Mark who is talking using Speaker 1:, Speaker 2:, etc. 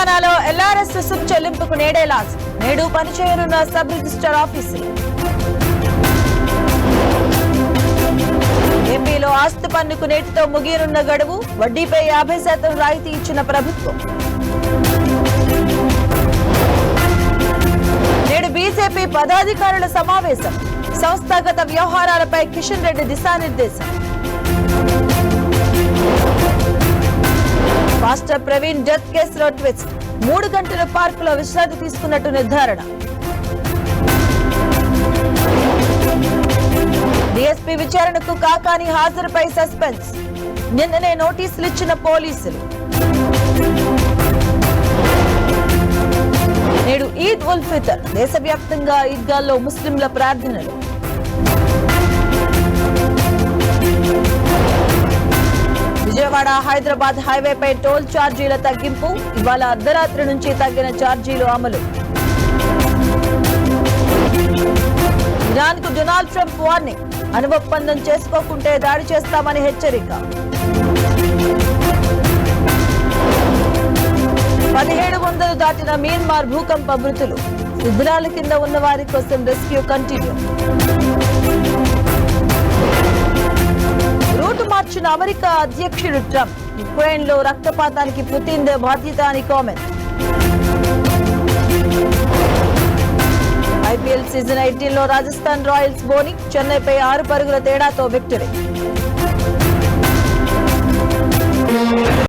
Speaker 1: తెలంగాణలో ఎల్ఆర్ఎస్ రుసుము చెల్లింపుకు నేడే లాస్ట్. నేడు పనిచేయనున్న సబ్ రిజిస్టర్ ఆఫీసులు. ఏపీలో ఆస్తి పన్నుకు నేటితో ముగియనున్న గడువు. వడ్డీపై 50% రాయితీ ఇచ్చిన ప్రభుత్వం. నేడు బీజేపీ పదాధికారుల సమావేశం. సంస్థాగత వ్యవహారాలపై కిషన్ రెడ్డి దిశానిర్దేశం. మాస్టర్ ప్రవీణ్ డెత్ కేసులో ట్విస్ట్. 3 గంటల పార్కులో విశ్రాంతి తీసుకున్నట్టు నిర్ధారణ. డీఎస్పీ విచారణకు కాకాని హాజరుపై సస్పెన్స్. నిన్ననే నోటీసులు ఇచ్చిన పోలీసులు. నేడు ఈద్ ఉల్ ఫితర్. దేశవ్యాప్తంగా ఈద్గాల్లో ముస్లింల ప్రార్థనలు. విజయవాడ హైదరాబాద్ హైవేపై టోల్ ఛార్జీల తగ్గింపు. ఇవాళ అర్ధరాత్రి నుంచి తగ్గిన ఛార్జీలు అమలు. ఇరాన్కు డొనాల్డ్ ట్రంప్ వార్నింగ్. అణు ఒప్పందం చేసుకోకుంటే దాడి చేస్తామని హెచ్చరిక. 1700 దాటిన మియన్మార్ భూకంప మృతులు. శిథిలాల కింద ఉన్న వారి కోసం రెస్క్యూ కంటిన్యూ. రూటు మార్చిన అమెరికా అధ్యక్షుడు ట్రంప్. యుక్రెయిన్ లో రక్తపాతానికి పుతిన్ దే బాధ్యత అని కామెంట్. ఐపీఎల్ సీజన్ 18 లో రాజస్థాన్ రాయల్స్ బోని. చెన్నైపై 6 పరుగుల తేడాతో విక్టరీ.